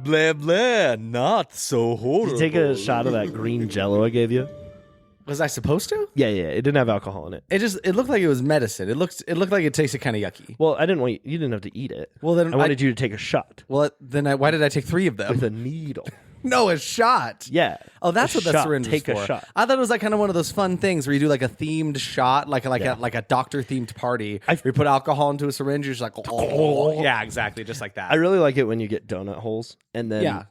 blah, blah. Not so horrible. Did you take a shot of that green Jello I gave you? Was I supposed to? Yeah. It didn't have alcohol in it. It looked like it was medicine. It looked like it tasted kind of yucky. Well, I didn't want you didn't have to eat it. Well, then I wanted you to take a shot Well, then why did I take 3 of them? with a needle. No, a shot. Yeah. Oh, that's A what that shot. syringe Take was a for. shot. I thought it was like kind of one of those fun things where you do like a themed shot, like a doctor themed party. Where you put alcohol into a syringe, you're just like, oh. Yeah, exactly, just like that. I really like it when you get donut holes and then Yeah.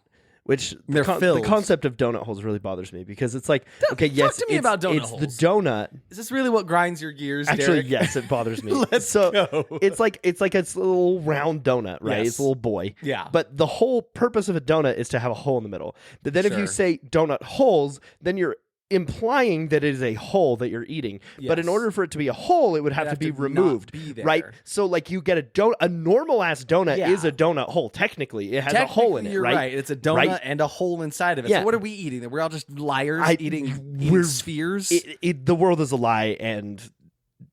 Which They're the filled. concept of donut holes really bothers me because it's like, okay, yes, to me about donut it's holes. the donut. Is this really what grinds your gears, Actually, Derek? yes, it bothers me. Let's so go. it's like a little round donut, right? Yes. It's a little boy. Yeah. But the whole purpose of a donut is to have a hole in the middle. But then if you Sure. say donut holes, then you're implying that it is a hole that you're eating. But in Yes. order for it to be a hole, it would have to be not removed, be there. right? So like you get a normal ass donut Yeah. is a donut hole. Technically, it has a hole in it, You're right. It's a donut Right? and a hole inside of it. Yeah. So what are we eating? We're all just liars eating we're- spheres? The world is a lie, and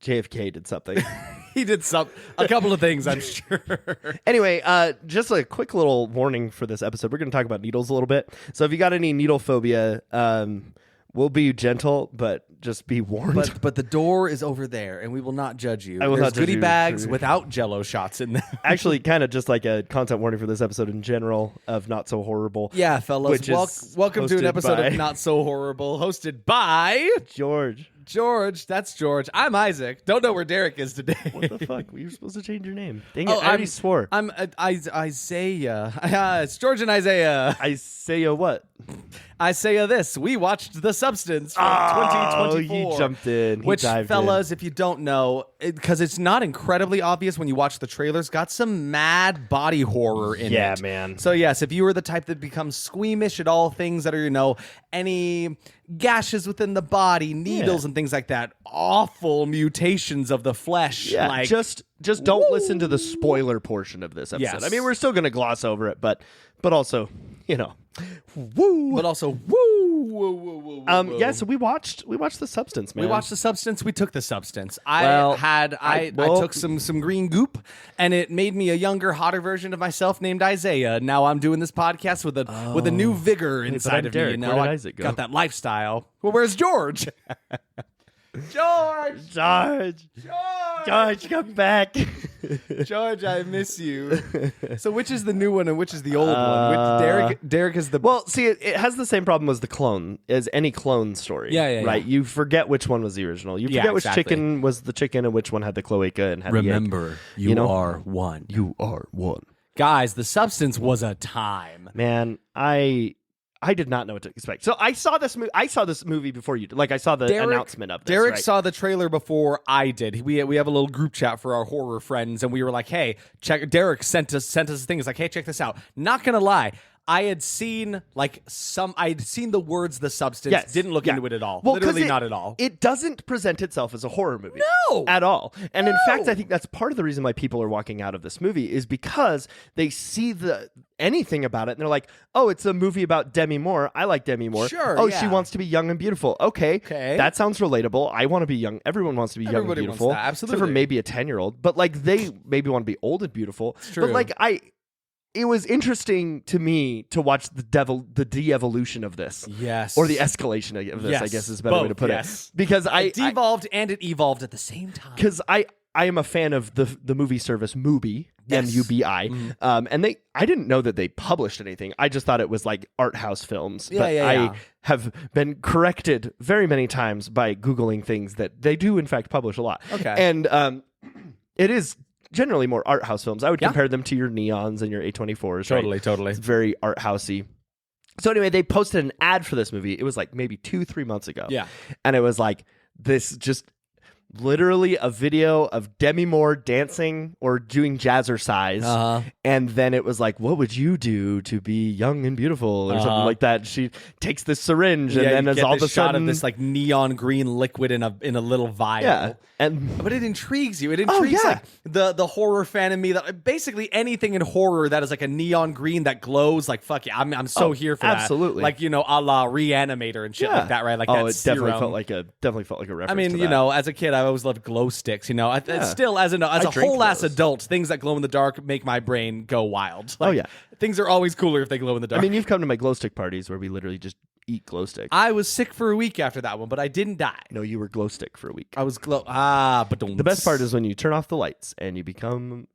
JFK did something. He did a couple of things, I'm sure. Anyway, just a quick little warning for this episode. We're going to talk about needles a little bit. So if you got any needle phobia, we'll be gentle, but just be warned. But the door is over there, and we will not judge you. I will There's not judge goodie you. bags without Jello shots in them. Actually, kind of just like a content warning for this episode in general of Not So Horrible. Yeah, fellas. Which is Welcome to an hosted episode by- of Not So Horrible, hosted by George. That's George. I'm Isaac. Don't know where Derek is today. What the fuck? We were supposed to change your name. Dang it, Oh, I already swore. I'm Isaiah. It's George and Isaiah. Isaiah what? Isaiah this. We watched The Substance from Oh, 2024. he jumped in. He Which, dived fellas, if you don't know, because it's not incredibly obvious when you watch the trailers, got some mad body horror in it. Yeah, man. So, yes, if you were the type that becomes squeamish at all things that are, any gashes within the body, needles and things like that, awful mutations of the flesh. Yeah, like, just don't listen to the spoiler portion of this episode. Yes. I mean, we're still going to gloss over it, but also, woo. but also, woo. Yeah. So we watched The Substance, man. We watched The Substance. We took The Substance. Well, I took some green goop, and it made me a younger, hotter version of myself named Isaiah. Now I'm doing this podcast with a new vigor inside of Derek. me. Where Now did I Isaac go? got that lifestyle. Well, where's George? George, come back. George, I miss you. So which is the new one and which is the old one? Which Derek is the Well, see, it has the same problem as any clone story. Yeah. Right? You forget which one was the original. You forget which exactly. chicken was the chicken and which one had the cloaca and had the egg. Remember, you are one. You are one. Guys, The Substance was a time. Man, I did not know what to expect. So I saw this movie before you did. Like I saw the announcement of this. Derek right? saw the trailer before I did. We have a little group chat for our horror friends, and we were like, "Hey, check." Derek sent us a thing. He's like, "Hey, check this out." Not gonna lie, I had seen the words "The Substance." Yes. Didn't look Yeah. into it at all. Well, 'cause Literally not at all. It doesn't present itself as a horror movie. No! At all. And in fact, I think that's part of the reason why people are walking out of this movie is because they see anything about it and they're like, oh, it's a movie about Demi Moore. I like Demi Moore. Sure, Oh, yeah. she wants to be young and beautiful. Okay. That sounds relatable. I want to be young. Everyone wants to be young and Everybody wants beautiful. that, absolutely. Except for maybe a 10-year-old. But like they maybe want to be old and beautiful. true. But like it was interesting to me to watch the de-evolution of this. Yes. Or the escalation of this, Yes. I guess is a better way to put Yes. it. Because it devolved and it evolved at the same time. because I am a fan of the movie service Mubi, Yes. MUBI, and I didn't know that they published anything. I just thought it was like art house films. Yeah, but yeah, I yeah. have been corrected very many times by Googling things that they do in fact publish a lot. Okay. And it is generally more art house films. I would Yeah. compare them to your Neons and your A24s. Right? Totally. It's very art housey. So anyway, they posted an ad for this movie. It was like maybe 2-3 months ago. Yeah. And it was like this just literally a video of Demi Moore dancing or doing jazzercise. And then it was like, what would you do to be young and beautiful or something like that? She takes this syringe and then you it's get all of this a shot sudden of this like neon green liquid in a little vial. yeah. And But it intrigues you. It intrigues yeah. like, the horror fan in me. That basically anything in horror that is like a neon green that glows. Like fuck yeah, I'm so here for absolutely. that. Like a la Reanimator and shit like that, right? Like that it serum. definitely felt like a reference. I mean, to that. as a kid, I I always loved glow sticks. You know, still as a whole ass adult, things that glow in the dark make my brain go wild. Like, oh yeah, things are always cooler if they glow in the dark. I mean, you've come to my glow stick parties where we literally just eat glow sticks. I was sick for a week after that one, but I didn't die. No, you were glow stick for a week. I was but the best part is when you turn off the lights and you become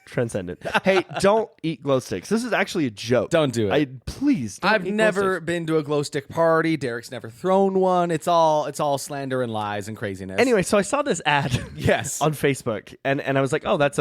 transcendent. Hey, don't eat glow sticks. This is actually a joke. Don't do it. Please. Don't I've never been to a glow stick party. Derek's never thrown one. It's all slander and lies and craziness. Anyway, so I saw this ad yes. on Facebook and I was like, oh, that's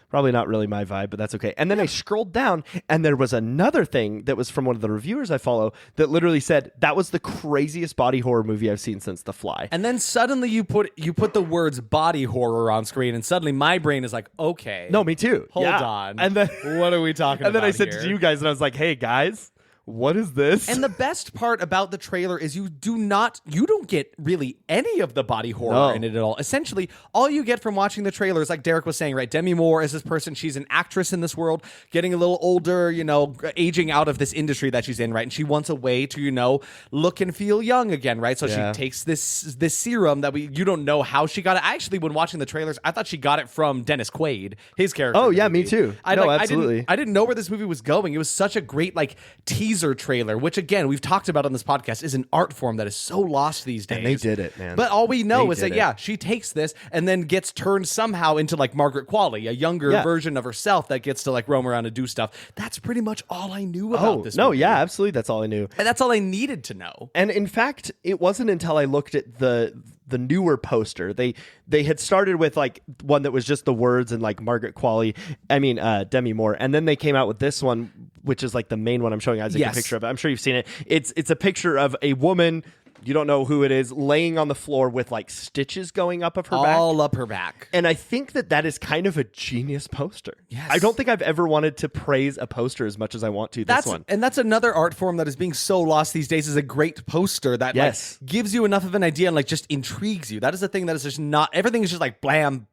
probably not really my vibe, but that's okay. And then I scrolled down and there was another thing that was from one of the reviewers I follow that literally said that was the craziest body horror movie I've seen since The Fly. And then suddenly you put the words body horror on screen and suddenly my brain is like, okay. No, me too. Hold on. And then what are we talking about? And then I said here? to you guys and I was like, hey guys, what is this? And the best part about the trailer is you don't get really any of the body horror in it at all. Essentially, all you get from watching the trailer is like Derek was saying, right? Demi Moore is this person. She's an actress in this world, getting a little older, you know, aging out of this industry that she's in, right? And she wants a way to, you know, look and feel young again, right? So she takes this serum that you don't know how she got it. Actually, when watching the trailers, I thought she got it from Dennis Quaid, his character. Oh yeah, me too. Absolutely. I didn't know where this movie was going. It was such a great like teaser trailer, which again we've talked about on this podcast, is an art form that is so lost these days. And they did it, man. But all we know is that she takes this and then gets turned somehow into like Margaret Qualley, a younger version of herself that gets to like roam around and do stuff. That's pretty much all I knew about this movie. No, yeah, absolutely. That's all I knew. And that's all I needed to know. And in fact, it wasn't until I looked at the newer poster. They had started with like one that was just the words and like Margaret Qualley, Demi Moore, and then they came out with this one, which is like the main one I'm showing Isaac a picture of. I'm sure you've seen it. It's a picture of a woman, you don't know who it is, laying on the floor with like stitches going up of her back. All up her back. And I think that is kind of a genius poster. Yes. I don't think I've ever wanted to praise a poster as much as I want to this one. And that's another art form that is being so lost these days, is a great poster that like, gives you enough of an idea and like just intrigues you. That is the thing that is just not, everything is just like blam,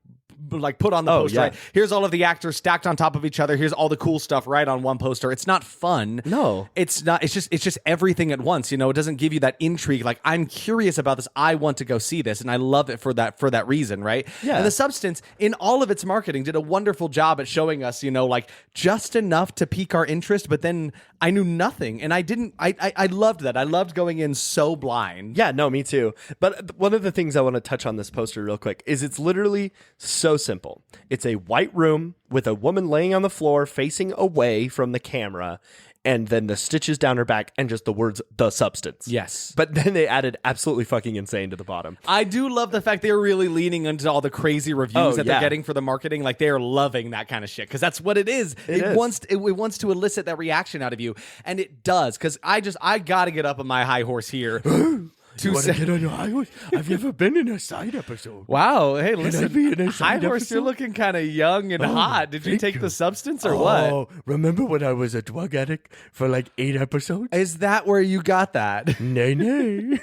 like put on the poster. Right? Here's all of the actors stacked on top of each other. Here's all the cool stuff right on one poster. It's not fun. No, it's not. It's just everything at once. You know, it doesn't give you that intrigue. Like, I'm curious about this. I want to go see this, and I love it for that reason, right? Yeah. And the Substance, in all of its marketing, did a wonderful job at showing us, you know, like just enough to pique our interest. But then I knew nothing, and I didn't. I loved that. I loved going in so blind. Yeah, no, me too. But one of the things I want to touch on this poster real quick is it's literally so simple. It's a white room with a woman laying on the floor facing away from the camera, and then the stitches down her back and just the words "The Substance." Yes. But then they added absolutely fucking insane to the bottom. I do love the fact they're really leaning into all the crazy reviews that they're getting for the marketing. Like, they're loving that kind of shit, because that's what it is. It wants to elicit that reaction out of you, and it does. Because I gotta get up on my high horse here. You want to get on your high horse? I've never been in a side episode. Wow. Hey, listen. Can I be in a side high horse, episode? you're looking kind of young and hot. Did you take the Substance or what? Oh, remember when I was a drug addict for like 8 episodes? Is that where you got that? Nay.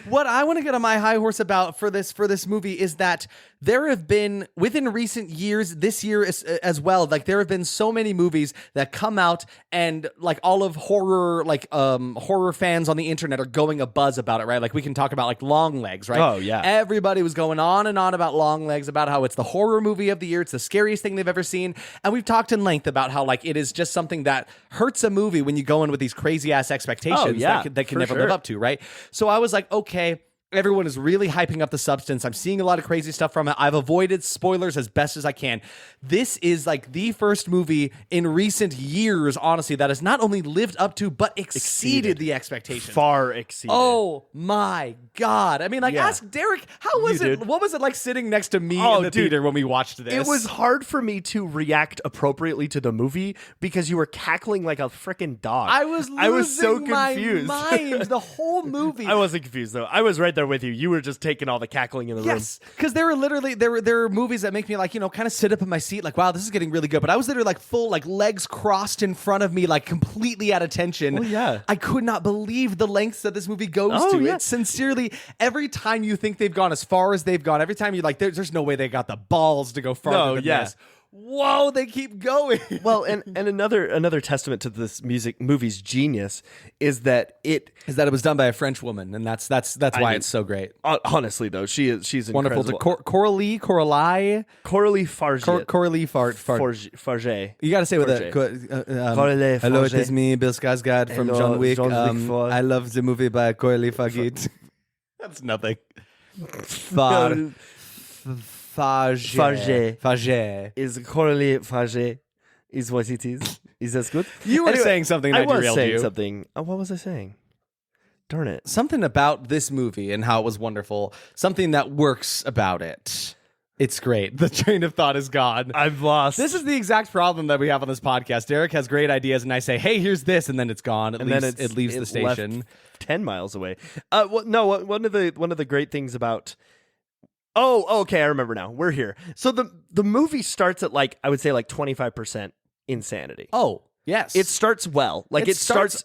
What I want to get on my high horse about for this movie is that there have been, within recent years, this year as well, like there have been so many movies that come out, and like all of horror, like horror fans on the internet are going abuzz about it, right? Like, we can talk about like Longlegs, right? Oh yeah. Everybody was going on and on about Longlegs, about how it's the horror movie of the year, it's the scariest thing they've ever seen, and we've talked in length about how like it is just something that hurts a movie when you go in with these crazy ass expectations that can never live up to, right? So I was like, okay, everyone is really hyping up The Substance. I'm seeing a lot of crazy stuff from it. I've avoided spoilers as best as I can. This is like the first movie in recent years, honestly, that has not only lived up to, but exceeded the expectations. Far exceeded. Oh my God. I mean, like, ask Derek, how was it? What was it like sitting next to me in the theater when we watched this? It was hard for me to react appropriately to the movie because you were cackling like a freaking dog. I was so confused. My mind the whole movie. I wasn't confused, though. I was right there with you. You were just taking all the cackling in the room. Yes, because there were movies that make me like, you know, kind of sit up in my seat like, wow, this is getting really good. But I was literally like full, like legs crossed in front of me, like completely at attention. Oh, yeah. I could not believe the lengths that this movie goes to. Yeah. It's sincerely, every time you think they've gone as far as they've gone, every time you're like, there's no way they got the balls to go farther than this. whoa, they keep going. Well, and another testament to this movie's genius is that it was done by a French woman, and that's why it's so great. Honestly, though, she's Wonderful. incredible. Coralie Farge. You got to say with Farge. a hello, it is me, Bill Skarsgård from John Wick. I love the movie by Coralie Farge. That's nothing. Farge. Is Coralie Farge is what it is. Is that good? You were saying something that derailed you. I was saying something. What was I saying? Darn it. Something about this movie and how it was wonderful. Something that works about it. It's great. The train of thought is gone. I've lost. This is the exact problem that we have on this podcast. Derek has great ideas, and I say, hey, here's this, and then it's gone. It leaves the station. 10 miles away. One of the great things about... Oh, okay, I remember now. We're here. So the movie starts at I would say 25% insanity. Oh, yes. It starts well. It starts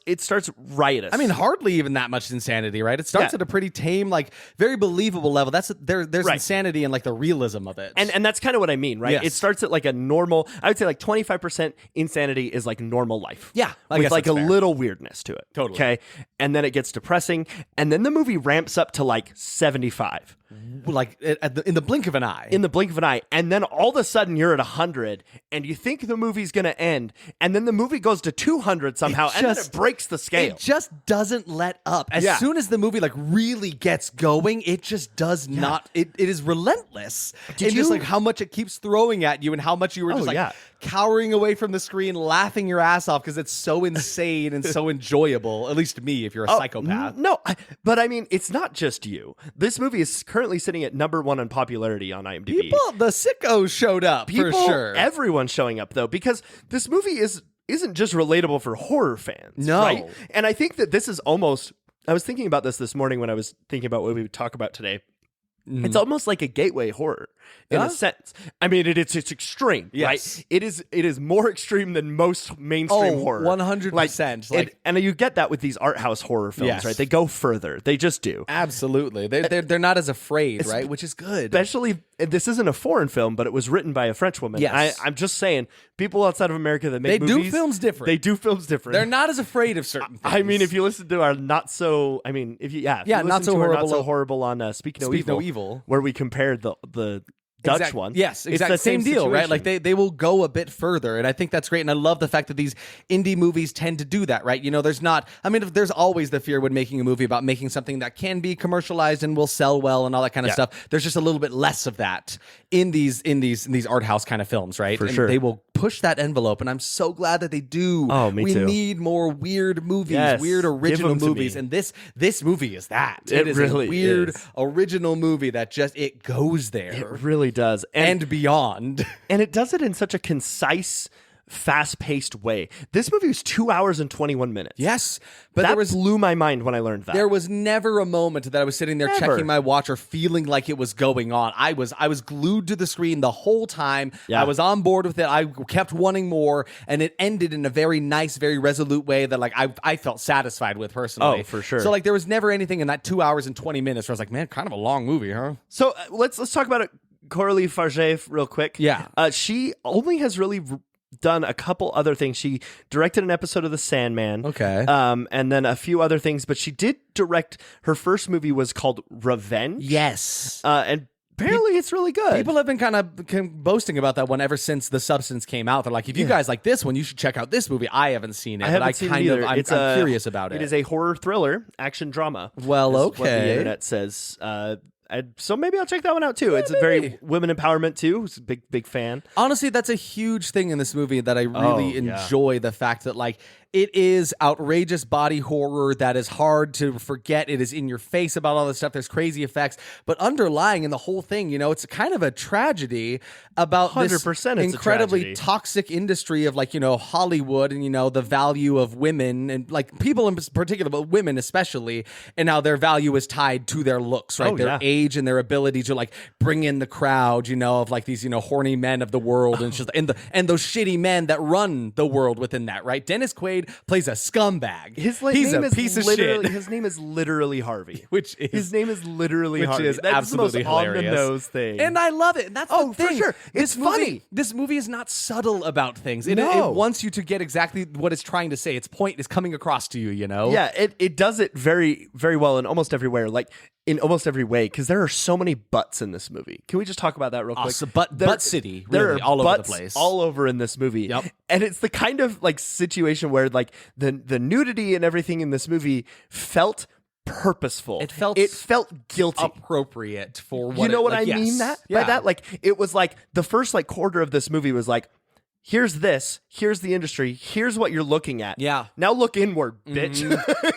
riotous. I mean, hardly even that much insanity, right? It starts at a pretty tame, very believable level. There's insanity and the realism of it. And that's kind of what I mean, right? Yes. It starts at a normal, I would say 25% insanity is normal life. Yeah. With a little weirdness to it. Totally. Okay. And then it gets depressing. And then the movie ramps up to 75. In the blink of an eye. In the blink of an eye. And then all of a sudden you're at 100 and you think the movie's going to end. And then the movie goes to 200 somehow and then it breaks the scale. It just doesn't let up. As soon as the movie really gets going, it just does not. It is relentless. Just how much it keeps throwing at you and how much you were just cowering away from the screen, laughing your ass off because it's so insane and so enjoyable. At least to me, if you're a psychopath. No, but I mean, it's not just you. This movie is currently sitting at number 1 on popularity on IMDb. The sickos showed up for sure. Everyone's showing up though, because this movie isn't just relatable for horror fans. No. Right? And I think that this is almost, I was thinking about this morning when I was thinking about what we would talk about today. It's almost like a gateway horror in a sense. I mean, it's extreme, right? It is more extreme than most mainstream horror. 100%. And you get that with these art house horror films, right? They go further. They just do. Absolutely. They're not as afraid, right? Which is good. Especially, this isn't a foreign film, but it was written by a French woman. Yes. I'm just saying, people outside of America that make movies... They do films different. They do films different. They're not as afraid of certain things. I mean, if you listen to our Not So Horrible on Speak No Evil, where we compared the Dutch one. Yes, exactly. It's the same deal, situation. right? They will go a bit further, and I think that's great. And I love the fact that these indie movies tend to do that, right? There's always the fear when making a movie about making something that can be commercialized and will sell well and all that kind of stuff. There's just a little bit less of that in these art house kind of films, right? For sure. They will push that envelope, and I'm so glad that they do. Oh, me too. We need more weird movies, weird original movies, and this movie is that. It is really a weird is. original movie that it goes there. It really does. And beyond. And it does it in such a concise, fast-paced way. This movie was 2 hours and 21 minutes. Yes. But that blew my mind when I learned that. There was never a moment that I was sitting there checking my watch or feeling like it was going on. I was glued to the screen the whole time. Yeah. I was on board with it. I kept wanting more, and it ended in a very nice, very resolute way that I felt satisfied with personally. Oh, for sure. So there was never anything in that 2 hours and 20 minutes where I was like, man, kind of a long movie, huh? So let's talk about it. Coralie Farge real quick. Yeah. She only has really done a couple other things. She directed an episode of The Sandman. Okay. And then a few other things, but she did direct, her first movie was called Revenge. Yes. And apparently it's really good. People have been kind of boasting about that one ever since The Substance came out. They're like, if you guys like this one, you should check out this movie. I haven't seen it, I'm curious about it. It is a horror thriller, action drama. Well, is what the internet says. So maybe I'll check that one out too. It's a very women empowerment too. It's a big fan. Honestly, that's a huge thing in this movie that I really enjoy. The fact that it is outrageous body horror that is hard to forget. It is in your face about all this stuff. There's crazy effects, but underlying in the whole thing, it's kind of a tragedy about 100% this incredibly toxic industry of Hollywood and the value of women and people in particular, but women especially, and how their value is tied to their looks, right? Their age and their ability to bring in the crowd, of these horny men of the world and those shitty men that run the world within that, right? Dennis Quaid Quaid plays a scumbag. He's name a piece of shit. His name is literally Harvey. His name is literally Which Harvey. is That's absolutely the most hilarious. on the nose thing. And I love it. And that's the thing. for sure. It's funny. This movie is not subtle about things. It wants you to get exactly what it's trying to say. Its point is coming across to you, you know? Yeah, it does it very, very well in almost everywhere. Like, in almost every way, because there are so many butts in this movie. Can we just talk about that real quick? Awesome. Butt City, really, there are all over the butts place. all over in this movie. Yep. And it's the kind of like situation where like the nudity and everything in this movie felt purposeful. It felt guilty. Appropriate for what you know what I yes. mean by Yeah. that? Like, it was like the first like quarter of this movie was like, here's this, here's the industry, here's what you're looking at. Yeah. Now look inward, bitch.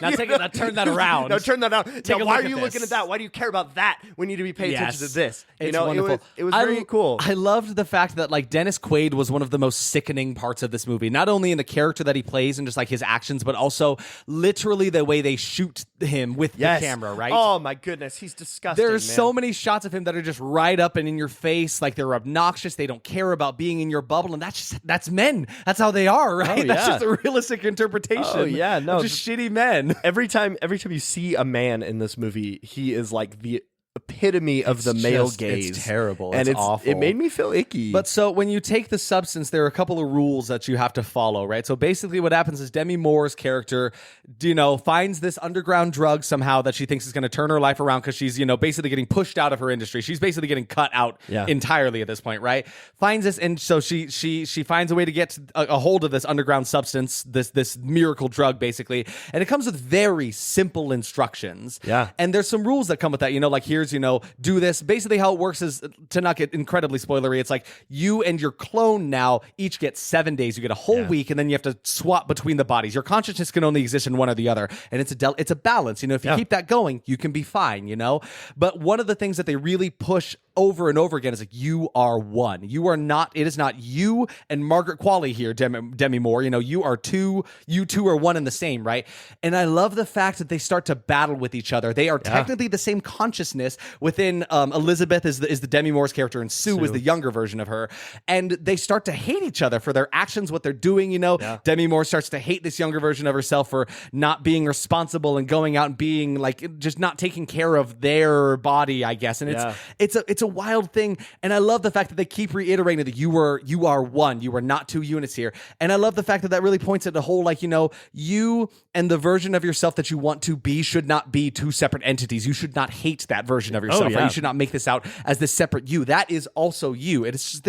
Now turn that around. No, turn that around. Take now, a why look are you at looking this. at that? Why do you care about that? We need to be paying attention to this. It's wonderful. It was very cool. I loved the fact that like Dennis Quaid was one of the most sickening parts of this movie. Not only in the character that he plays and just like his actions, but also literally the way they shoot him with the camera, right? Oh my goodness, he's disgusting. There's so many shots of him that are just right up and in your face, like they're obnoxious. They don't care about being in your bubble, and that's men. That's how they are, right? Oh, That's yeah. just a realistic interpretation. Oh, yeah, no, of just shitty men. Every time you see a man in this movie, he is like the epitome of the male gaze. It's terrible. And it's awful. It made me feel icky. But so when you take the substance, there are a couple of rules that you have to follow, right? So basically what happens is Demi Moore's character, finds this underground drug somehow that she thinks is going to turn her life around because she's, basically getting pushed out of her industry. She's basically getting cut out entirely at this point, right? Finds this, and so she finds a way to get a hold of this underground substance, this miracle drug, basically. And it comes with very simple instructions. Yeah. And there's some rules that come with that, like here's, do this. Basically how it works is, to not get incredibly spoilery, it's like you and your clone now each get 7 days. You get a whole week, and then you have to swap between the bodies. Your consciousness can only exist in one or the other. And it's a balance. If you keep that going, you can be fine, But one of the things that they really push over and over again is like, you are one. You are not, it is not you and Margaret Qualley here, Demi Moore. You are two, you two are one and the same, right? And I love the fact that they start to battle with each other. They are technically the same consciousness within Elizabeth is the Demi Moore's character, and Sue is the younger version of her. And they start to hate each other for their actions, what they're doing, Demi Moore starts to hate this younger version of herself for not being responsible and going out and being like, just not taking care of their body, I guess. And it's a wild thing. And I love the fact that they keep reiterating that you are one. You are not two units here. And I love the fact that really points at the whole, like, you and the version of yourself that you want to be should not be two separate entities. You should not hate that version of yourself. Right? You should not make this out as this separate you. That is also you. It's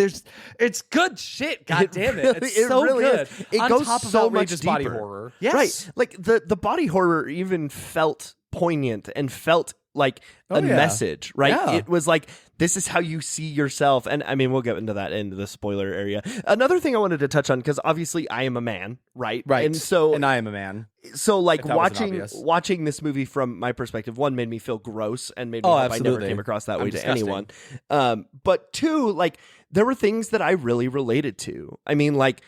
good shit. God damn it. It's so really good. Is. It On goes top of so outrageous much body deeper. horror. Yes. Right. Like the body horror even felt poignant and felt like a message, right? Yeah. It was like, this is how you see yourself. And I mean, we'll get into that into the spoiler area. Another thing I wanted to touch on, because obviously I am a man, right? Right. And I am a man. So like watching watching this movie from my perspective, one, made me feel gross and made me hope I never came across that way to anyone. But two, like, there were things that I really related to. I mean, like,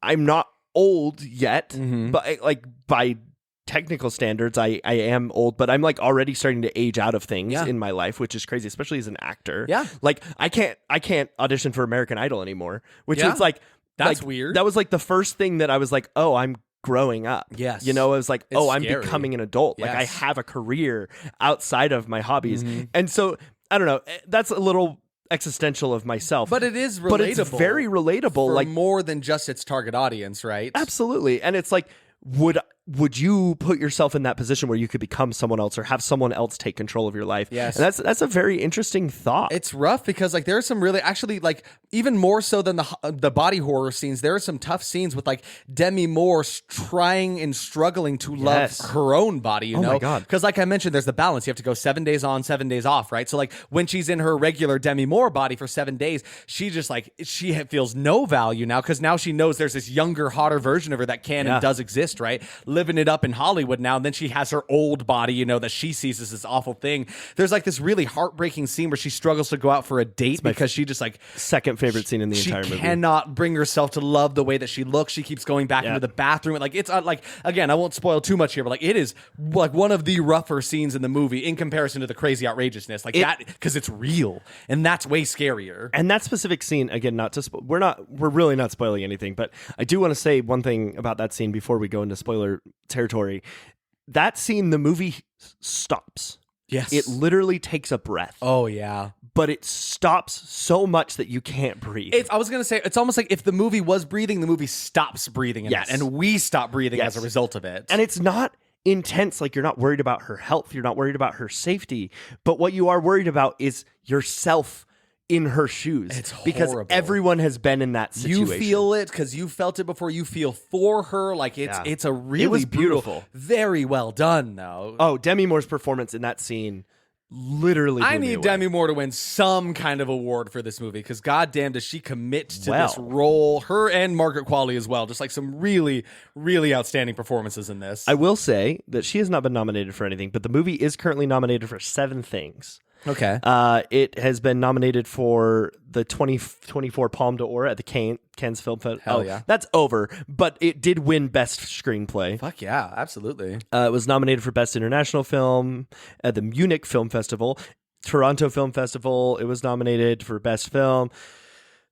I'm not old yet, but like by technical standards, I am old, but I'm like already starting to age out of things in my life, which is crazy, especially as an actor. Yeah. Like I can't audition for American Idol anymore, which is like, that's weird. That was like the first thing that I was like, oh, I'm growing up. Yes. It was like, It's I'm scary. becoming an adult. Like I have a career outside of my hobbies. And so I don't know, that's a little existential of myself. But it is relatable. But it's very relatable. For like more than just its target audience, right? Absolutely. And it's like, would you put yourself in that position where you could become someone else or have someone else take control of your life? Yes. And that's a very interesting thought. It's rough because like there are some really, actually, like even more so than the body horror scenes, there are some tough scenes with like Demi Moore trying and struggling to love her own body, you know? My God. Because like I mentioned, there's the balance. You have to go 7 days on, 7 days off, right? So like when she's in her regular Demi Moore body for 7 days, she just like, she feels no value now because now she knows there's this younger, hotter version of her that can and does exist, right? living it up in Hollywood now. And then she has her old body, you know, that she sees as this awful thing. There's like this really heartbreaking scene where she struggles to go out for a date because she just like second favorite scene in the entire movie. She cannot bring herself to love the way that she looks. She keeps going back into the bathroom. Like it's like, again, I won't spoil too much here, but like it is like one of the rougher scenes in the movie in comparison to the crazy outrageousness. Like that, because it's real, and that's way scarier. And that specific scene, again, not to we're really not spoiling anything, but I do want to say one thing about that scene before we go into spoiler territory. That scene, the movie stops. Yes. It literally takes a breath. Oh, yeah. But it stops so much that you can't breathe. I was going to say, it's almost like if the movie was breathing, the movie stops breathing in that, and we stop breathing as a result of it. And it's not intense, like you're not worried about her health, you're not worried about her safety, but what you are worried about is yourself in her shoes. It's horrible. Because everyone has been in that situation. You feel it because you felt it before. You feel for her. Like it's a really it was beautiful. Very well done, though. Oh, Demi Moore's performance in that scene literally blew I me need away. Demi Moore to win some kind of award for this movie because goddamn does she commit to this role. Her and Margaret Qualley as well. Just like some really, really outstanding performances in this. I will say that she has not been nominated for anything, but the movie is currently nominated for 7 things. Okay. It has been nominated for the 2024 Palme d'Or at the Cannes Film Festival. Hell yeah. That's over, but it did win Best Screenplay. Fuck yeah, absolutely. It was nominated for Best International Film at the Munich Film Festival, Toronto Film Festival. It was nominated for Best Film.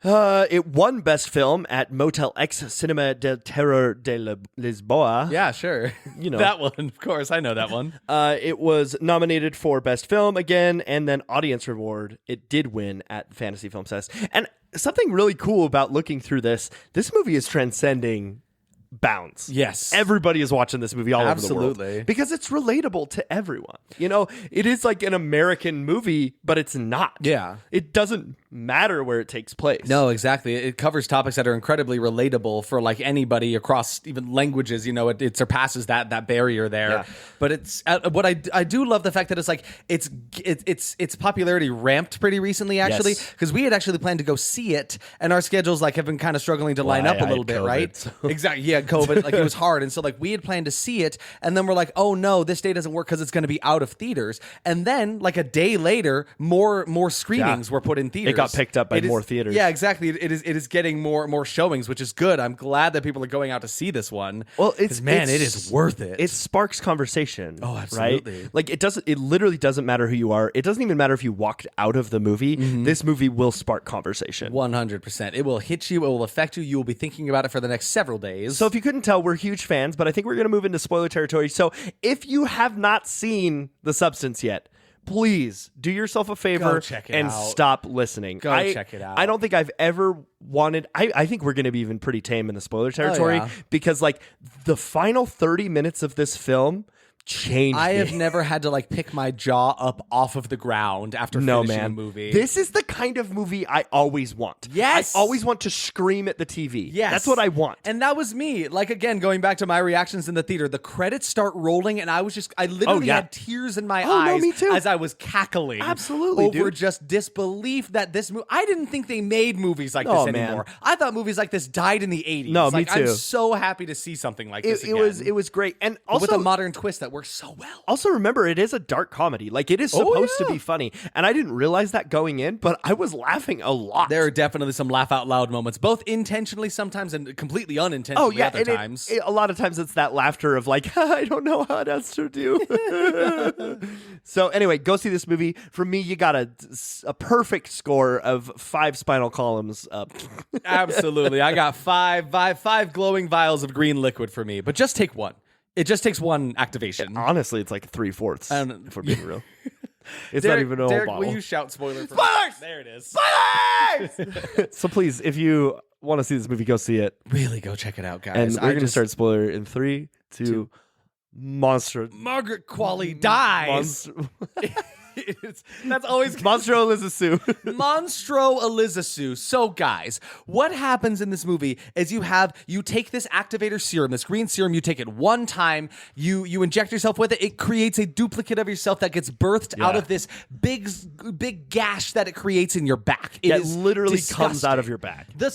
It won Best Film at Motel X Cinema del Terror de Lisboa. Yeah, sure. You know. That one, of course. I know that one. It was nominated for Best Film again, and then Audience Award. It did win at Fantasy Film Fest. And something really cool about looking through this movie is transcending bounds. Yes. Everybody is watching this movie all over the world. Absolutely. Because it's relatable to everyone. You know, it is like an American movie, but it's not. Yeah. It doesn't matter where it takes place. No, exactly. It covers topics that are incredibly relatable for like anybody across even languages. You know, it surpasses that barrier there. Yeah. But it's what I do love the fact that it's like its popularity ramped pretty recently actually because we had actually planned to go see it and our schedules like have been kind of struggling to line up a little bit, COVID, right? so. Exactly. Yeah, COVID. Like it was hard, and so like we had planned to see it, and then we're like, oh no, this day doesn't work because it's going to be out of theaters. And then like a day later, more screenings were put in theaters. It got picked up by more theaters. Yeah, exactly. It is getting more showings, which is good. I'm glad that people are going out to see this one. Well, it is worth it. It sparks conversation. Oh, absolutely. Right? Like it literally doesn't matter who you are. It doesn't even matter if you walked out of the movie. Mm-hmm. This movie will spark conversation. 100%. It will hit you. It will affect you. You will be thinking about it for the next several days. So if you couldn't tell, we're huge fans, but I think we're going to move into spoiler territory. So if you have not seen The Substance yet, please do yourself a favor Go check it and out. stop listening. Go check it out. I don't think I've ever wanted... I think we're going to be even pretty tame in the spoiler territory because like the final 30 minutes of this film changed I me. have never had to like pick my jaw up off of the ground after finishing a movie. This is the kind of movie I always want. Yes. I always want to scream at the TV. Yes. That's what I want. And that was me. Like, again, going back to my reactions in the theater, the credits start rolling, and I literally had tears in my eyes me too. as I was cackling. Absolutely, over dude. just disbelief that this movie... I didn't think they made movies like this anymore. I thought movies like this died in the 80s. No, me like, too. I'm so happy to see something like this again. It was great. And also... with a modern twist that works so well. Also, remember, it is a dark comedy. Like, it is supposed to be funny. And I didn't realize that going in, but I was laughing a lot. There are definitely some laugh out loud moments, both intentionally sometimes and completely unintentionally other times. A lot of times it's that laughter of like, I don't know how else to do. So anyway, go see this movie. For me, you got a perfect score of 5 spinal columns up. Absolutely. I got five glowing vials of green liquid for me, but just take one. It just takes one activation. Honestly, it's like 3/4, if we're being real. It's Derek, not even a whole Derek, bottle. will you shout spoiler? Spoilers! There it is. Spoilers! So please, if you want to see this movie, go see it. Really go check it out, guys. And we're going to start spoiler in 3, 2, Monster. Margaret Qualley dies. That's always Monstro Eliza Sue. Monstro Eliza Sue. So guys, what happens in this movie is you take this activator serum, this green serum, you take it one time, you inject yourself with it, it creates a duplicate of yourself that gets birthed out of this big gash that it creates in your back. It is literally disgusting. comes out of your back. The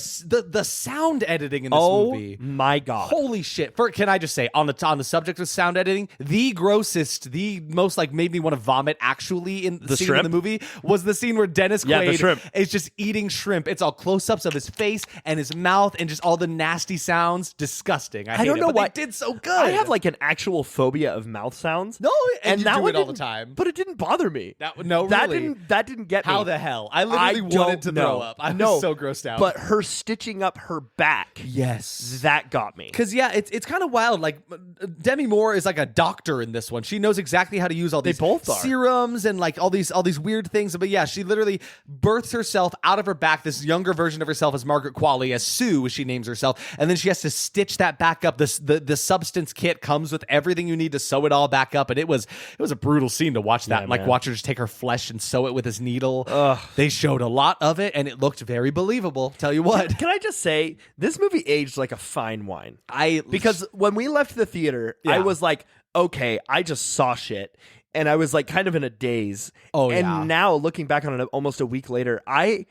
sound editing in this movie. Oh my God. Holy shit. Can I just say, on the subject of sound editing, the grossest, the most like made me want to vomit actually in the scene shrimp? in the movie was the scene where Dennis the Quaid shrimp. is just eating shrimp. It's all close-ups of his face and his mouth and just all the nasty sounds. Disgusting. I don't hate know it, but why they did so good. I have like an actual phobia of mouth sounds. No, and you that do one it all the didn't- time. But it didn't bother me. No, really? That didn't get me. How the hell? I literally wanted to throw up. I was so grossed out. But her stitching up her back, yes, that got me. Because yeah, it's kind of wild. Like Demi Moore is like a doctor in this one. She knows exactly how to use all these both are. serums and like all these weird things. But yeah, she literally births herself out of her back. This younger version of herself as Margaret Qualley, as Sue, as she names herself, and then she has to stitch that back up. The substance kit comes with everything you need to sew it all back up, and it was a brutal scene to watch that. Yeah, like man. watch her just take her flesh and sew it with his needle. They showed a lot of it, and it looked very believable. Tell you what. Can I just say, this movie aged like a fine wine. Because when we left the theater, Yeah. I was like, okay, I just saw shit. And I was like kind of in a daze. Oh, and yeah. now looking back on it almost a week later, I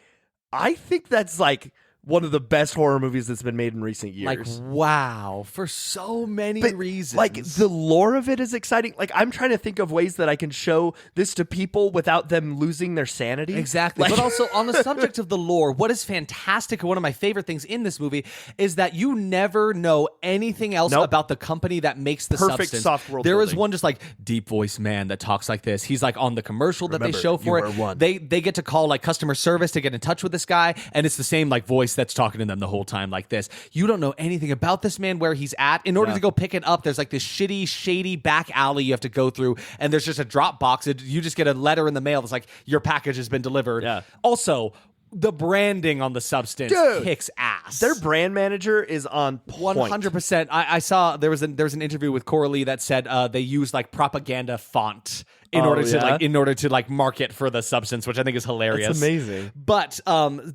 think that's like one of the best horror movies that's been made in recent years. Like, wow, for so many reasons. Like, the lore of it is exciting. Like, I'm trying to think of ways that I can show this to people without them losing their sanity. Exactly. Like- But also, on the subject of the lore, what is fantastic, and one of my favorite things in this movie, is that you never know anything else Nope. about the company that makes the Perfect substance. soft world There is building. one just like deep voice man that talks like this. He's like on the commercial that Remember, they show for you it. are one. They get to call like customer service to get in touch with this guy, and it's the same like voice that's talking to them the whole time like this. You don't know anything about this man, where he's at. In order to go pick it up, there's like this shitty, shady back alley you have to go through, and there's just a drop box. You just get a letter in the mail that's like, your package has been delivered. Yeah. Also, the branding on the substance kicks ass. Their brand manager is on point. 100%. I saw there was an interview with Coralie that said they use like propaganda font in order to market for the substance, which I think is hilarious. That's amazing. But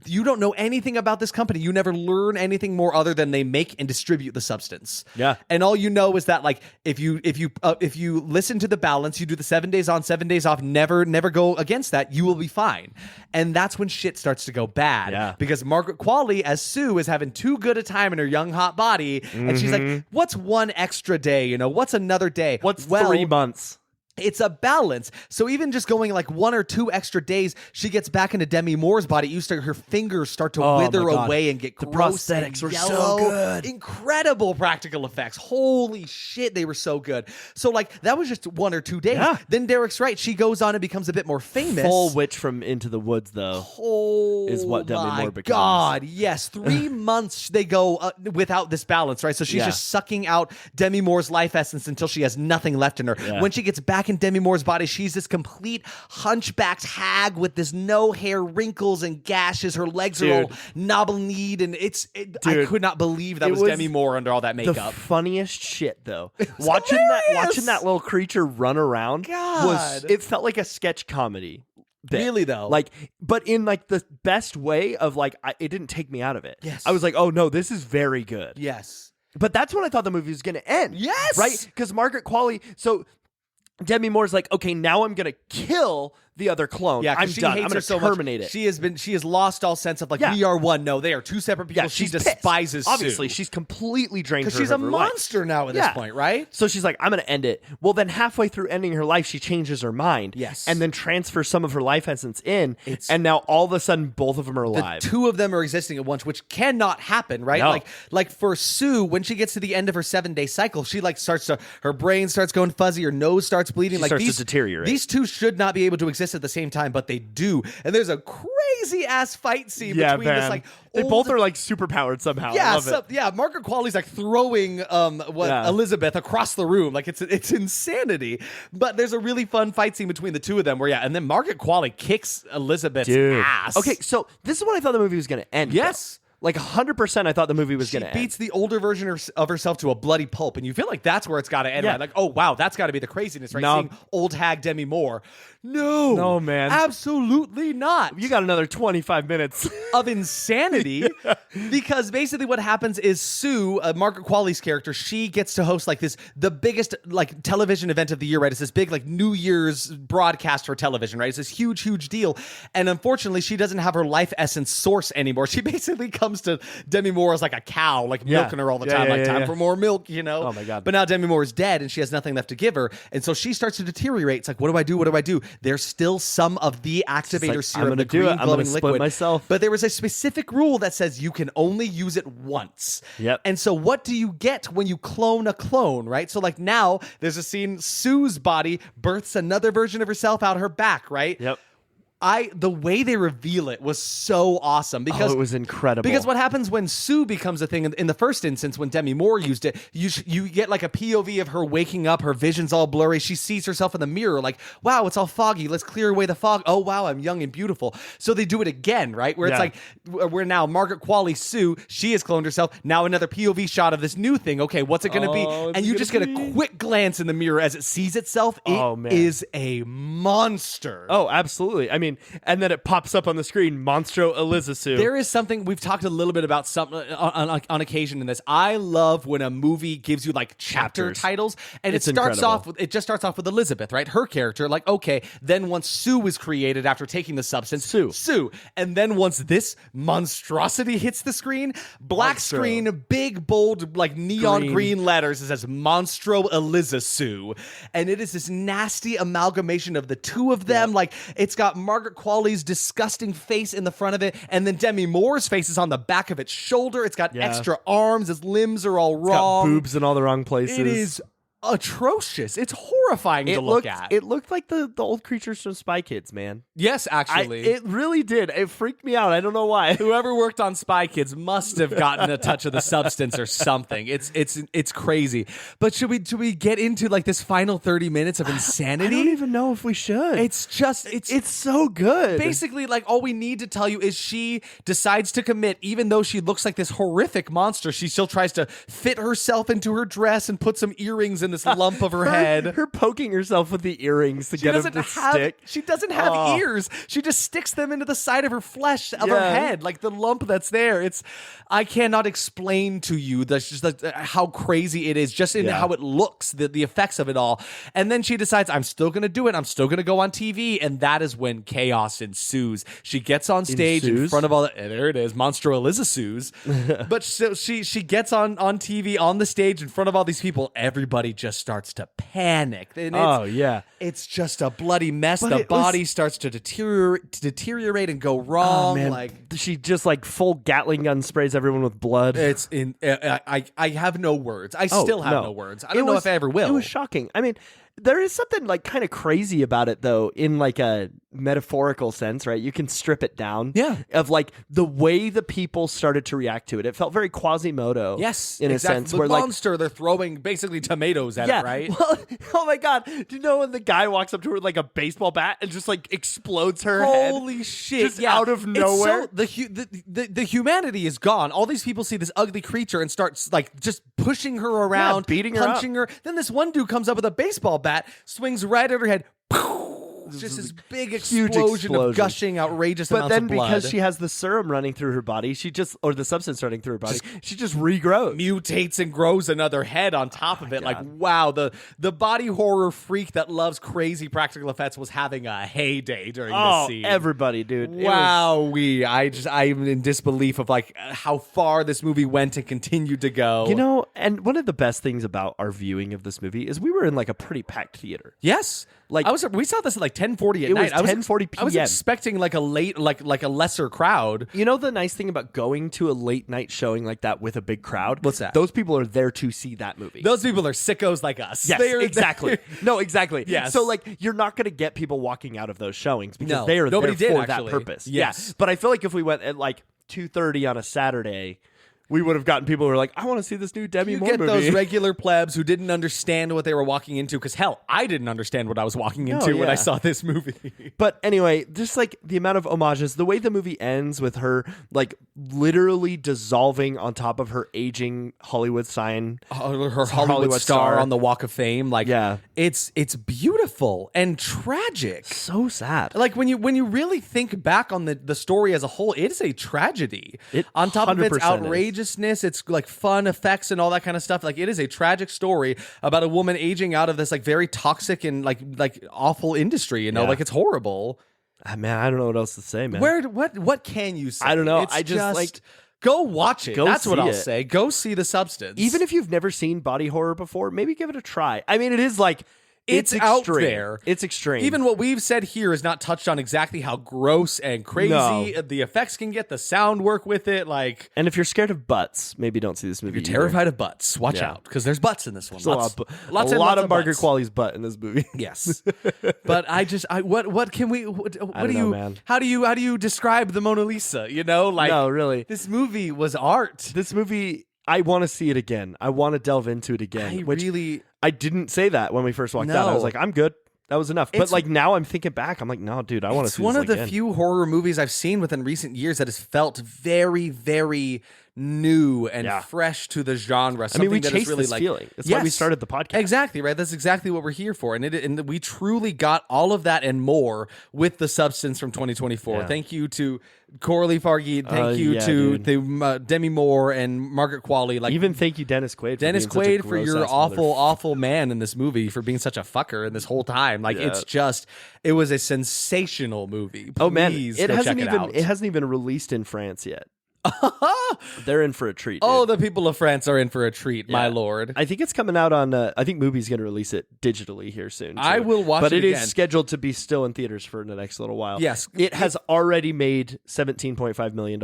you don't know anything about this company. You never learn anything more other than they make and distribute the substance. Yeah. And all you know is that like if you listen to the balance, you do the 7 days on, 7 days off, never go against that, you will be fine. And that's when shit starts to go bad. Yeah. Because Margaret Qualley as Sue is having too good a time in her young hot body, and she's like, what's one extra day? You know, what's another day? What's 3 months? It's a balance. So even just going like 1 or 2 extra days, she gets back into Demi Moore's body. Her fingers start to wither my God. away and get The gross prosthetics and were so yellow. good. Incredible practical effects. Holy shit, they were so good. So like that was just 1 or 2 days. Yeah. Then Derek's right. She goes on and becomes a bit more famous. Full witch from Into the Woods, though. Oh, is what Demi my Moore becomes. God, yes. 3 months they go without this balance, right? So she's Yeah. just sucking out Demi Moore's life essence until she has nothing left in her. Yeah. When she gets back in Demi Moore's body, she's this complete hunchbacked hag with this no hair, wrinkles and gashes. Her legs are all knobbly-kneed, and I could not believe that was Demi Moore under all that The makeup. funniest shit, though. was watching hilarious. that little creature run around God. it felt like a sketch comedy. Bit. Really, though? Like, but in like the best way of like, it didn't take me out of it. Yes. I was like, oh no, this is very good. Yes. But that's when I thought the movie was going to end. Yes. Right? Because Margaret Qualley, so Demi Moore's like, okay, now I'm going to kill the other clone. Yeah, I'm she done. hates I'm her going so to terminate much. it. She has lost all sense of like, Yeah. we are one. No, they are two separate people. Yeah, She she's despises pissed. Obviously, Sue. she's completely drained her Because she's of a her life. monster now at this point, right? So she's like, I'm going to end it. Well, then halfway through ending her life, she changes her mind. Yes. And then transfers some of her life essence in. It's- and now all of a sudden, both of them are The alive. two of them are existing at once, which cannot happen, right? No. Like for Sue, when she gets to the end of her 7-day cycle, she like her brain starts going fuzzy, her nose starts bleeding. She like starts to deteriorate. These two should not be able to exist at the same time, but they do. And there's a crazy ass fight scene between this like they old- both are like super powered somehow. Yeah, I love it. yeah. Margaret Qualley's like throwing Elizabeth across the room, like it's insanity. But there's a really fun fight scene between the two of them, where and then Margaret Qualley kicks Elizabeth's ass. Okay, so this is what I thought the movie was going to end. Yes. though. Like 100%, I thought the movie was She going to end. beats the older version of herself to a bloody pulp, and you feel like that's where it's got to end. Yeah. Right? Like, oh wow, that's got to be the craziness, right? No. Seeing old hag Demi Moore. No, man. Absolutely not. You got another 25 minutes. Of insanity, because basically what happens is Sue, Margaret Qualley's character, she gets to host like the biggest like television event of the year, right? It's this big like New Year's broadcast for television, right? It's this huge deal, and unfortunately, she doesn't have her life essence source anymore. She basically comes to Demi Moore as like a cow, like milking her all the time, time for more milk, you know? Oh my God! But now Demi Moore is dead, and she has nothing left to give her, and so she starts to deteriorate. It's like, what do I do? What do I do? There's still some of the activator serum, the green glowing liquid. Myself. But there was a specific rule that says you can only use it once. Yep. And so what do you get when you clone a clone, right? So like now there's a scene, Sue's body births another version of herself out her back, right? Yep. The way they reveal it was so awesome because it was incredible. Because what happens when Sue becomes a thing in the first instance when Demi Moore used it, you get like a POV of her waking up, her vision's all blurry. She sees herself in the mirror like, wow, it's all foggy. Let's clear away the fog. Oh wow, I'm young and beautiful. So they do it again, right? Where it's like we're now Margaret Qualley Sue, she has cloned herself. Now another POV shot of this new thing. Okay, what's it going to be? And you just get a quick glance in the mirror as it sees itself. It is a monster. Oh, absolutely. I mean, and then it pops up on the screen, Monstro Elizasu. There is something, we've talked a little bit about something on occasion in this. I love when a movie gives you like chapter titles, and it just starts off with Elizabeth, right? Her character, like, okay, then once Sue was created after taking the substance, Sue. And then once this monstrosity hits the screen, black screen, big, bold, like neon green letters, it says Monstro Elizasu. And it is this nasty amalgamation of the two of them. Like, it's got Margaret Qualley's disgusting face in the front of it, and then Demi Moore's face is on the back of its shoulder. It's got extra arms. Its limbs are all wrong. It's got boobs in all the wrong places. It is atrocious. It's horrifying to look at. It looked like the old creatures from Spy Kids, man. Yes, actually. It really did. It freaked me out. I don't know why. Whoever worked on Spy Kids must have gotten a touch of the substance or something. It's crazy. But should we get into like this final 30 minutes of insanity? I don't even know if we should. It's so good. Basically, like all we need to tell you is she decides to commit, even though she looks like this horrific monster. She still tries to fit herself into her dress and put some earrings in this lump of her head. Her poking herself with the earrings to get them to stick. She doesn't have ears. She just sticks them into the side of her flesh of her head, like the lump that's there. I cannot explain to you how crazy it is, just in how it looks, the effects of it all. And then she decides, I'm still going to do it. I'm still going to go on TV. And that is when chaos ensues. She gets on stage in front of all there it is, Monstro Elizasus. But so she gets on TV on the stage in front of all these people. Everybody just starts to panic. And it's just a bloody mess. The body starts to deteriorate and go wrong. Oh, man. Like she just like full Gatling gun sprays everyone with blood. I have no words. I still have no words. I don't know if I ever will. It was shocking. I mean, there is something like kind of crazy about it though, in like a metaphorical sense, right? You can strip it down. Yeah. Of like the way the people started to react to it. It felt very Quasimodo. Yes. In a sense. The where monster, they're throwing basically tomatoes at it, right? Well, oh my God. Do you know when the guy walks up to her with like a baseball bat and just like explodes her head? Holy shit. Just out of nowhere. The humanity is gone. All these people see this ugly creature and starts like just pushing her around, beating her punching her. Then this one dude comes up with a baseball bat, swings right at her head. It's just this big explosion of gushing, outrageous amounts of blood. But then because she has the serum running through her body, or the substance running through her body, she just regrows. Mutates and grows another head on top of it. God. Like, wow, the body horror freak that loves crazy practical effects was having a heyday during this scene. Everybody, dude. Wow, I'm in disbelief of like how far this movie went and continued to go. You know, and one of the best things about our viewing of this movie is we were in like a pretty packed theater. Yes. Like we saw this at like 10:40 at night. It was 10:40 p.m. I was expecting like a late, like a lesser crowd. You know the nice thing about going to a late night showing like that with a big crowd? What's that? Those people are there to see that movie. Those people are sickos like us. Yes, exactly. No, exactly. Yes. So like you're not going to get people walking out of those showings because they are nobody there did, for actually. that purpose. Yes. Yeah. But I feel like if we went at like 2:30 on a Saturday, we would have gotten people who were like, I want to see this new Demi You Moore get movie. those regular plebs who didn't understand what they were walking into, because hell, I didn't understand what I was walking into when I saw this movie. But anyway, just like the amount of homages, the way the movie ends with her like literally dissolving on top of her aging Hollywood sign, her Hollywood star on the Walk of Fame, like it's beautiful and tragic. So sad. Like when you really think back on the story as a whole, it is a tragedy. On top of its outrageousness, it's like fun effects and all that kind of stuff. Like it is a tragic story about a woman aging out of this like very toxic and like awful industry. You know, like it's horrible. Man, I don't know what else to say, man. What can you say? I don't know. It's I just like go watch it. That's what I'll say. Go see The Substance. Even if you've never seen body horror before, maybe give it a try. I mean, it is like it's out there. It's extreme. Even what we've said here is not touched on exactly how gross and crazy the effects can get, the sound work with it. Like, and if you're scared of butts, maybe don't see this movie. If you're terrified of butts, watch out, because there's butts in this one. Lots a lot of Margaret Qualley's butt in this movie. Yes, but what can we? What do you? Man. How do you describe the Mona Lisa? You know, like no, really, this movie was art. This movie. I want to see it again. I want to delve into it again. I didn't say that when we first walked out. I was like, I'm good. That was enough. But like now I'm thinking back, I'm like, no, dude, I want to see this again. It's one of the few horror movies I've seen within recent years that has felt very, very new and fresh to the genre. I mean, we chased really this feeling. That's why we started the podcast. Exactly, right? That's exactly what we're here for. And we truly got all of that and more with The Substance from 2024. Yeah. Thank you to Coralie Fargeet. Thank you to Demi Moore and Margaret Qualley. Like, even thank you, Dennis Quaid. Dennis Quaid for your awful man in this movie, for being such a fucker in this whole time. Like it was a sensational movie. Please it hasn't even released in France yet. They're in for a treat. Oh, the people of France are in for a treat, my lord. I think it's coming out on. I think Mubi's going to release it digitally here soon. I will watch it, but it is scheduled to be still in theaters for the next little while. Yes, it has already made $17.5 million,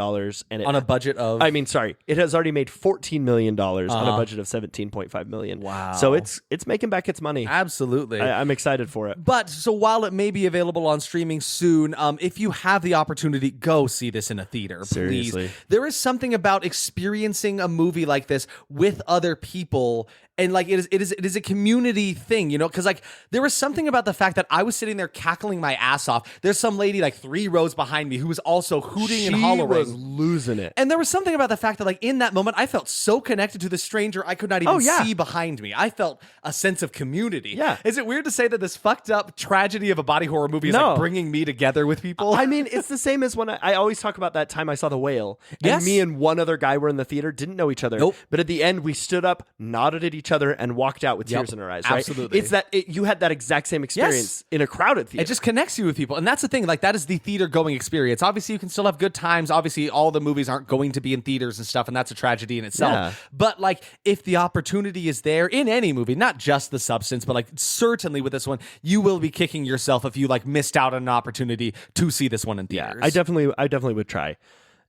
and on a budget of. It has already made $14 million on a budget of $17.5 million. Wow! So it's making back its money. Absolutely, I'm excited for it. But so while it may be available on streaming soon, if you have the opportunity, go see this in a theater, Seriously. Please. There is something about experiencing a movie like this with other people, and like it is a community thing, you know, because like there was something about the fact that I was sitting there cackling my ass off. There's some lady like 3 rows behind me who was also hooting and hollering. She was losing it. And there was something about the fact that like in that moment I felt so connected to the stranger I could not even see behind me. I felt a sense of community. Yeah. Is it weird to say that this fucked up tragedy of a body horror movie is like bringing me together with people? I mean, it's the same as when I always talk about that time I saw The Whale. And me and one other guy were in the theater, didn't know each other. Nope. But at the end, we stood up, nodded at each other, and walked out with tears in our eyes. Right? Absolutely. It's that you had that exact same experience in a crowded theater. It just connects you with people. And that's the thing. Like, that is the theater going experience. Obviously, you can still have good times. Obviously, all the movies aren't going to be in theaters and stuff, and that's a tragedy in itself. Yeah. But, like, if the opportunity is there in any movie, not just The Substance, but, like, certainly with this one, you will be kicking yourself if you, like, missed out on an opportunity to see this one in theaters. Yeah, I definitely would try.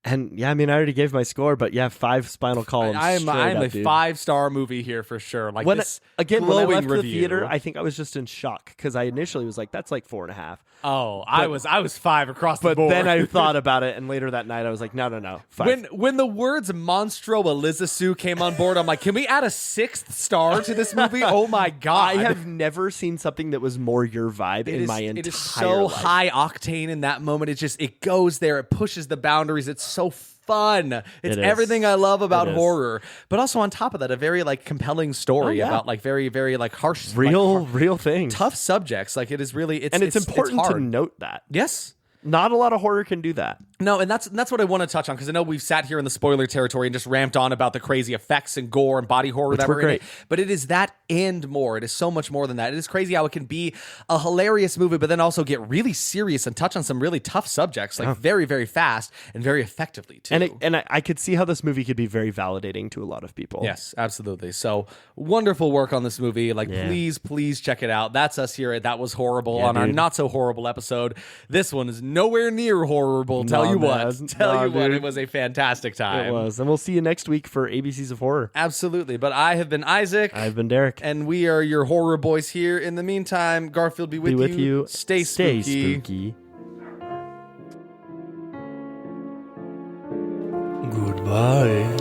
And yeah, I mean, I already gave my score, but yeah, 5 spinal columns. I'm a 5-star movie here for sure. Like, when this when I left review. the theater, I think I was just in shock because I initially was like, "That's like 4.5." Oh, I was 5 across the board. But then I thought about it, and later that night I was like, "No, 5." When the words "Monstro Elizasu" came on board, I'm like, "Can we add a 6th star to this movie?" Oh my god! I have never seen something that was more your vibe in my entire life. It is so high octane in that moment. It goes there. It pushes the boundaries. It's so fun. It's everything I love about horror. But also on top of that, a very like compelling story about like very, very like harsh, real things, tough subjects. Like it is really, it's important to note that. Yes. Not a lot of horror can do that. No, and that's what I want to touch on, because I know we've sat here in the spoiler territory and just ramped on about the crazy effects and gore and body horror that we're in. But it is that and more. It is so much more than that. It is crazy how it can be a hilarious movie, but then also get really serious and touch on some really tough subjects, like very, very fast and very effectively too. And I could see how this movie could be very validating to a lot of people. Yes, absolutely. So wonderful work on this movie. Like, please check it out. That's us here at That Was Horrible on our Not So Horrible episode. This one is nowhere near horrible. Tell you what, it was a fantastic time. It was. And we'll see you next week for ABCs of Horror. Absolutely. But I have been Isaac. I've been Derek. And we are your horror boys here. In the meantime, Garfield be with you. Stay spooky. Goodbye.